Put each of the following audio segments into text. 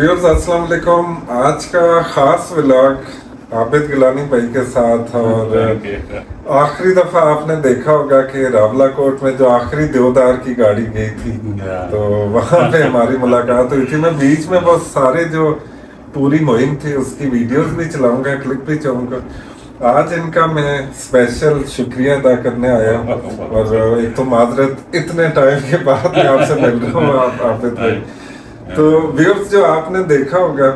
Viewers अस्सलाम वालेकुम। आज का खास व्लॉग आबिद गिलानी भाई के साथ। और आखिरी दफा आपने देखा होगा कि रावलाकोट में जो आखिरी देवदार की गाड़ी गई थी तो वहां पे हमारी मुलाकात हुई थी। मैं बीच में बहुत सारे जो पूरी मुहिम थी उसकी वीडियोस भी चलाऊंगा, क्लिप भी चलाऊंगा। आज इनका मैं स्पेशल शुक्रिया अदा करने आया हूँ। और एक तो माजरत इतने टाइम के बाद मैं आपसे मिल रहा हूँ आबिद भाई। तो व्यूअर्स जो आपने देखा होगा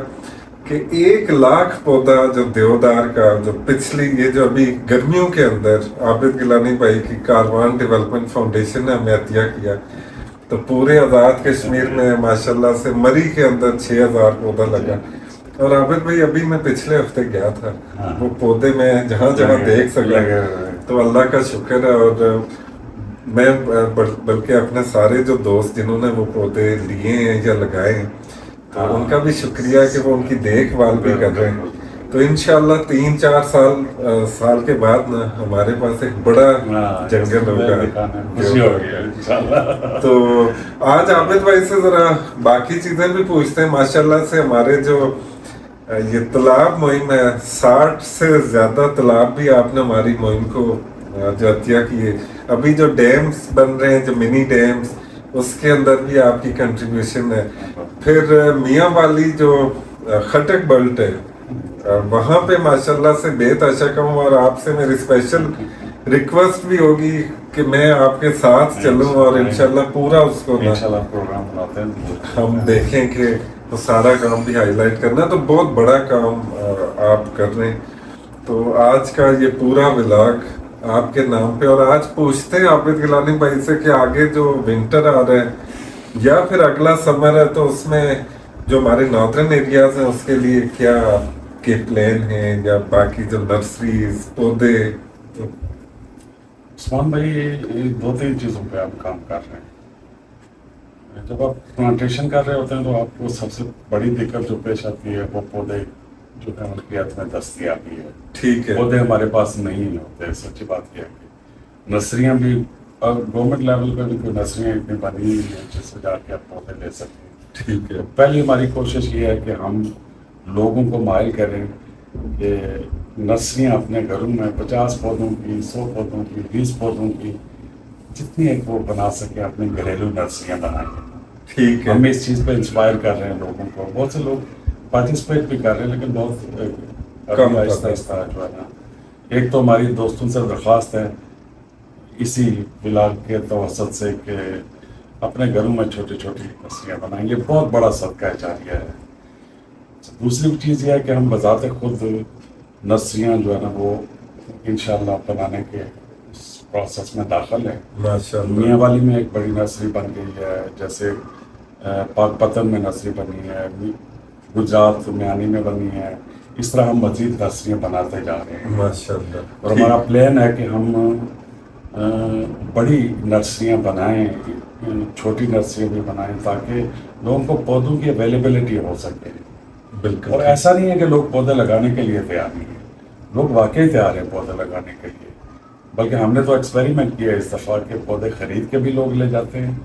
कि 1 लाख पौधा जो देवदार का जो पिछली ये जो अभी गर्मियों के अंदर आबिद गिलानी भाई की कारवान डेवलपमेंट फाउंडेशन ने हमें अतिया किया। तो पूरे आज़ाद कश्मीर में माशाल्लाह से मरी के अंदर 6000 पौधा लगा। और आबिद भाई अभी मैं पिछले हफ्ते गया था, वो पौधे में जहाँ जहाँ देख सका तो अल्लाह का शुक्र है। और मैं बल्कि अपने सारे जो दोस्त जिन्होंने वो पौधे लिए हैं या लगाए हैं तो उनका भी शुक्रिया है कि वो उनकी देखभाल भी कर रहे हैं। तो इंशाल्लाह 3-4 साल के बाद ना हमारे पास एक बड़ा जंगल होगा। तो आज आबिद भाई से जरा बाकी चीजें भी पूछते हैं। माशाल्लाह से हमारे जो ये तालाब मुहिम है, 60 से ज्यादा तालाब भी आपने हमारी मुहिम को जो अतिया किए। अभी जो डैम्स बन रहे हैं, जो मिनी डैम्स, उसके अंदर भी आपकी कंट्रीब्यूशन है। फिर मियाँ वाली जो खटक बल्ट है वहाँ पे माशाल्लाह से बेतहाशा कहूँ। और आपसे मेरी स्पेशल रिक्वेस्ट भी होगी कि मैं आपके साथ चलूँ और इंशाल्लाह पूरा उसको प्रोग्राम बनाते हैं, हम देखें कि वो सारा काम भी हाईलाइट करना। तो बहुत बड़ा काम आप कर रहे हैं। तो आज का ये पूरा व्लॉग आपके नाम पे। और आज पूछते हैं आबिद गिलानी भाई से कि आगे जो विंटर आ रहा है या फिर अगला समर है तो उसमें जो हमारे नॉर्दर्न एरियाज हैं उसके लिए क्या के प्लान हैं या बाकी जो नर्सरीज पौधे। तो उस्मान भाई, ये 2-3 चीज़ों पे आप काम कर रहे हैं। जब आप प्लांटेशन कर रहे होते हैं तो आपको सबसे बड़ी दिक्कत जो पेश आती है वो पौधे जो है उनकी हाथ में दस्तयाबी है। ठीक है, पौधे हमारे पास नहीं होते। सच्ची बात यह है कि नर्सरियाँ भी गवर्नमेंट लेवल पे भी कोई नर्सरियाँ इतनी बनी हुई हैं जिससे जाके आप पौधे ले सकते हैं। ठीक है। पहली हमारी कोशिश ये है कि हम लोगों को माइल करें कि नर्सरियाँ अपने घरों में 50 पौधों की, 100 पौधों की, 20 पौधों की, जितनी एक वो बना सके अपनी घरेलू नर्सरियाँ बनाएं। ठीक है, हम इस चीज़ पे इंस्पायर कर रहे हैं लोगों को। बहुत से लोग पार्टिसिपेट भी कर रहे हैं लेकिन बहुत कम आहिस्ता आहिस्ता जो है ना। एक तो हमारी दोस्तों से दरख्वास्त है इसी व्लॉग के तवसत से कि अपने घरों में छोटी छोटी नर्सरियाँ बनाएंगे। बहुत बड़ा सदका जारिया है। दूसरी चीज़ यह है कि हम बजाते खुद नर्सरियाँ जो है ना वो इंशाल्लाह बनाने के प्रोसेस में दाखिल है। माशाल्लाह। मियाँ वाली में एक बड़ी नर्सरी बन गई है, जैसे पाकपतन में नर्सरी बनी है, गुजरात म्यानी में बनी है। इस तरह हम मजीद नर्सरियाँ बनाते जा रहे हैं माशाल्लाह। और हमारा प्लान है कि हम बड़ी नर्सरियाँ बनाएं, छोटी नर्सरियाँ भी बनाएं ताकि लोगों को पौधों की अवेलेबिलिटी हो सके। बिल्कुल। और ऐसा नहीं है कि लोग पौधे लगाने के लिए तैयार नहीं है, लोग वाकई तैयार हैं पौधे लगाने के लिए। बल्कि हमने तो एक्सपेरिमेंट किया इस दफ़ा के पौधे ख़रीद के भी लोग ले जाते हैं।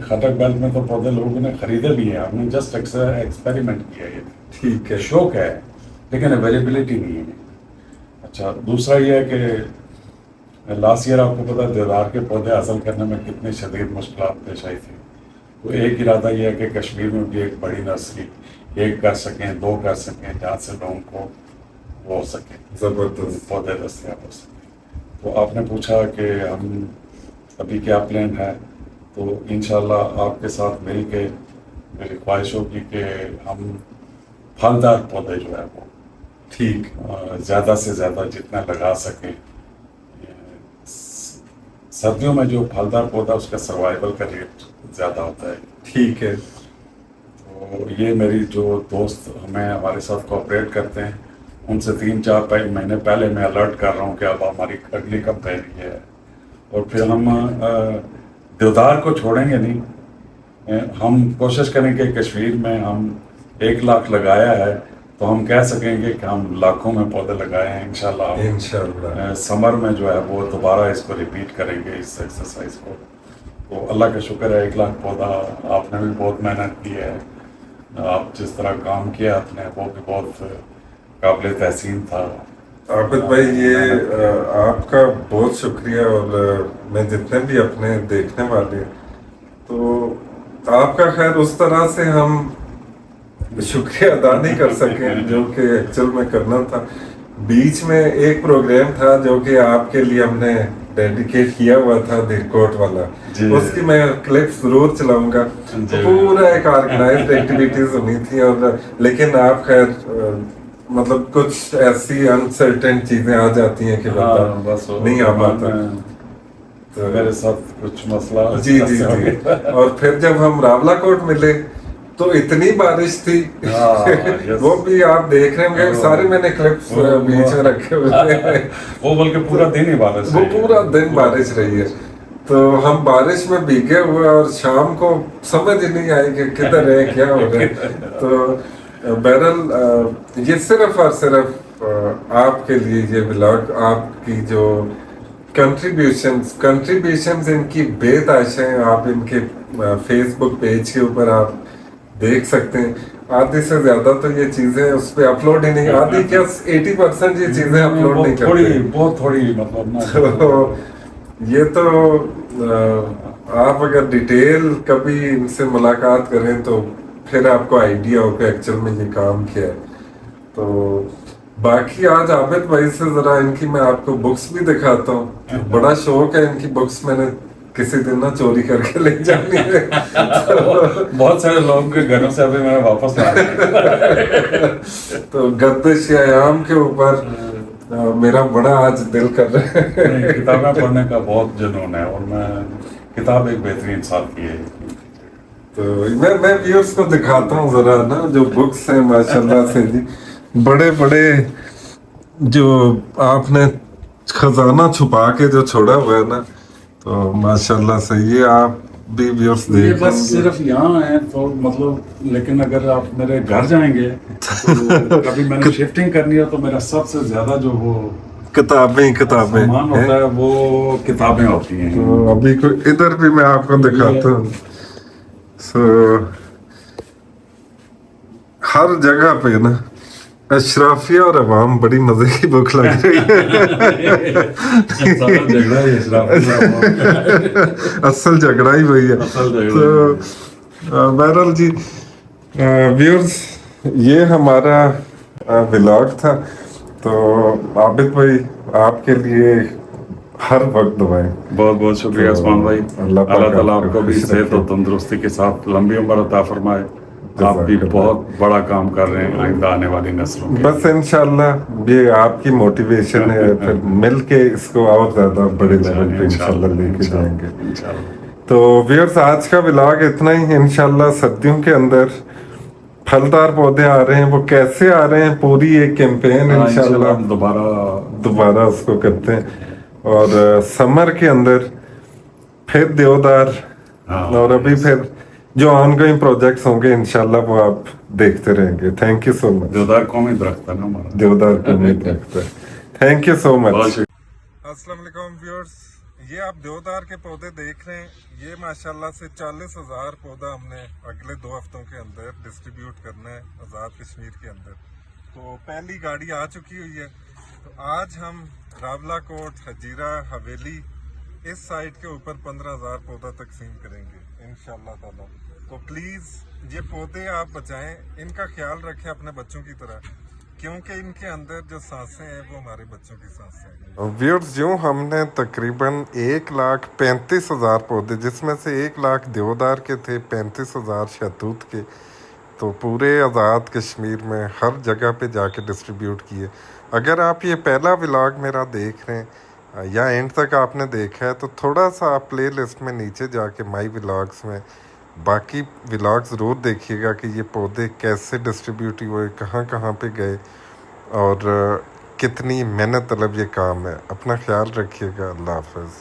खटक बेल्ट में तो पौधे लोगों ने ख़रीदे भी हैं। हमने जस्ट एक्सपेरिमेंट किया ये। ठीक है, शौक है लेकिन अवेलेबिलिटी नहीं है। अच्छा, दूसरा ये है कि लास्ट ईयर आपको पता है देवदार के पौधे हासिल करने में कितनी शदीद मुश्किलात पेश आई थी। तो एक इरादा ये है कि कश्मीर में भी एक बड़ी नर्सरी एक कर सकें, 2 कर सकें, जहाँ से लोगों को वो हो सके, जबरदस्त पौधे दस्तयाब हो सके। तो आपने पूछा कि हम अभी क्या प्लान है, तो इंशाल्लाह आपके साथ मिल के मेरी ख्वाहिश होगी कि हम फलदार पौधे जो है वो ठीक ज़्यादा से ज़्यादा जितना लगा सकें। सर्दियों में जो फलदार पौधा उसका सर्वाइवल का रेट ज़्यादा होता है। ठीक है। तो ये मेरी जो दोस्त हमें हमारे साथ कोऑपरेट करते हैं उनसे 3-4 महीने पहले मैं अलर्ट कर रहा हूँ कि अब हमारी अगली कंपेनी है। और फिर हम देवदार को छोड़ेंगे नहीं। हम कोशिश करेंगे कश्मीर में हम 1 लाख लगाया है तो हम कह सकेंगे कि हम लाखों में पौधे लगाए हैं। इंशाल्लाह समर में जो है वो दोबारा इसको रिपीट करेंगे इस एक्सरसाइज को। तो अल्लाह का शुक्र है 1 लाख पौधा आपने भी बहुत मेहनत की है आप जिस तरह काम किया आपने वो भी बहुत काबिल तहसीन था। आबिद भाई ये आपका बहुत शुक्रिया, और मैं जितने भी अपने देखने वाले, तो आपका खैर उस तरह से हम शुक्रिया अदा नहीं कर सके जो कि एक्चुअल में करना था। बीच में एक प्रोग्राम था जो कि आपके लिए हमने डेडिकेट किया हुआ था, दिलकोट वाला, जी। उसकी मैं क्लिप जरूर चलाऊंगा। तो पूरा एक ऑर्गेनाइज्ड एक्टिविटीज होनी थी, और लेकिन आप खैर मतलब कुछ ऐसी अनसर्टेन चीजें आ जाती हैं कि बंदा बस नहीं आ पाता। तो मेरे साथ कुछ मसला जी जी जी। और फिर जब हम रावला कोट मिले तो इतनी बारिश थी वो भी आप देख रहे होंगे, सारे मैंने क्लिप्स बीच में रखे हुए थे। वो बल्कि पूरा दिन ही बारिश वो पूरा दिन बारिश रही है, तो हम बारिश में भीगे हुए और शाम को समझ ही नहीं आई कि किधर है क्या हो रहा है। तो बहरहाल ये सिर्फ और सिर्फ आपके लिए ये व्लॉग, आपकी जो कंट्रीब्यूशंस इनकी बेतहाशा हैं। आप इनके फेसबुक पेज के ऊपर आप देख सकते हैं, आधी से ज्यादा तो ये चीजें उस पे अपलोड ही नहीं, आधी क्या 80% ये चीजें अपलोड नहीं करते, बहुत थोड़ी मतलब ना। तो ये तो आप अगर डिटेल कभी इनसे मुलाकात करें तो फिर आपको आइडिया हो कि एक्चुअल में ये काम क्या है। तो बाकी आज आबिद भाई से जरा इनकी मैं आपको बुक्स भी दिखाता हूँ। बड़ा शौक है इनकी बुक्स, मैंने किसी दिन ना चोरी करके ले जानी है। बहुत सारे लोगों के घरों से अभी मैंने वापस ला तो गद्दिश आयाम के ऊपर मेरा बड़ा आज दिल कर रहा है। किताबें पढ़ने का बहुत जुनून है, और मैं किताब एक बेहतरीन साथी है। तो मैं व्यूअर्स को दिखाता हूँ जरा ना, जो बुक्स हैं माशाल्लाह से जी, बड़े बड़े जो आपने खजाना छुपा के जो छोड़ा हुआ है ना, तो माशाल्लाह से ये आप भी व्यूअर्स ये देख बस सिर्फ यहाँ है तो मतलब, लेकिन अगर आप मेरे घर जाएंगे तो कभी मैंने शिफ्टिंग करनी है तो मेरा सबसे ज्यादा जो वो किताबें सामान होता है वो किताबें होती हैं। तो अभी इधर भी मैं आपको दिखाता हूँ। हर जगह पे ना अशराफिया और अवाम बड़ी मजे की बुक लग रही है। असल झगड़ा ही वही है। तो बहरहाल जी व्यूअर्स, ये हमारा व्लॉग था। तो आबिद भाई आपके लिए हर वक्त दुआएं। बहुत बहुत शुक्रिया उस्मान भाई। अल्लाह ताला आपको भी सेहत और तंदुरुस्ती के साथ लंबी उम्र अता फरमाए। आप भी बहुत बड़ा काम कर रहे हैं आइंदा आने वाली नस्लों के। बस इंशाल्लाह ये आपकी मोटिवेशन है, फिर मिल के इसको और ज्यादा बड़े लेवल पे इंशाल्लाह लेके जाएंगे। तो व्यूअर्स आज का व्लॉग इतना ही। इंशाल्लाह सर्दियों के अंदर फलदार पौधे आ रहे हैं, वो कैसे आ रहे हैं पूरी एक कैंपेन इंशाल्लाह दोबारा उसको करते हैं। और समर के अंदर फिर देवदार, और अभी फिर जो ऑनगोइंग प्रोजेक्ट्स होंगे इंशाल्लाह वो आप देखते रहेंगे। Thank you so much. देवदार कौमी दरख्त है ना हमारा, देवदार कौमी दरख्त है। Thank you so much. अस्सलाम वालेकुम व्यूअर्स, ये आप देवदार के पौधे देख रहे हैं। ये माशाल्लाह से 40,000 पौधा हमने अगले 2 हफ्तों के अंदर डिस्ट्रीब्यूट करना है आज़ाद कश्मीर के अंदर। तो पहली गाड़ी आ चुकी हुई है। तो आज हम रावला कोट, हजीरा, हवेली इस साइड के ऊपर 15,000 पौधा तकसीम करेंगे इंशाल्लाह ताला। तो प्लीज ये पौधे आप बचाएं, इनका ख्याल रखें अपने बच्चों की तरह, क्योंकि इनके अंदर जो सांसें हैं वो हमारे बच्चों की सांसें हैं। व्यूअर्स, जो हमने तकरीबन 1,35,000 पौधे, जिसमें से 1 लाख देवदार के थे, 35,000 शहतूत के, तो पूरे आज़ाद कश्मीर में हर जगह पे जाके डिस्ट्रीब्यूट किए। अगर आप ये पहला व्लॉग मेरा देख रहे हैं या एंड तक आपने देखा है, तो थोड़ा सा आप प्ले लिस्ट में नीचे जाके माई व्लॉग्स में बाकी व्लॉग ज़रूर देखिएगा कि ये पौधे कैसे डिस्ट्रीब्यूट हुए, कहाँ कहाँ पे गए, और कितनी मेहनत तलब ये काम है। अपना ख्याल रखिएगा। अल्लाह हाफ़िज़।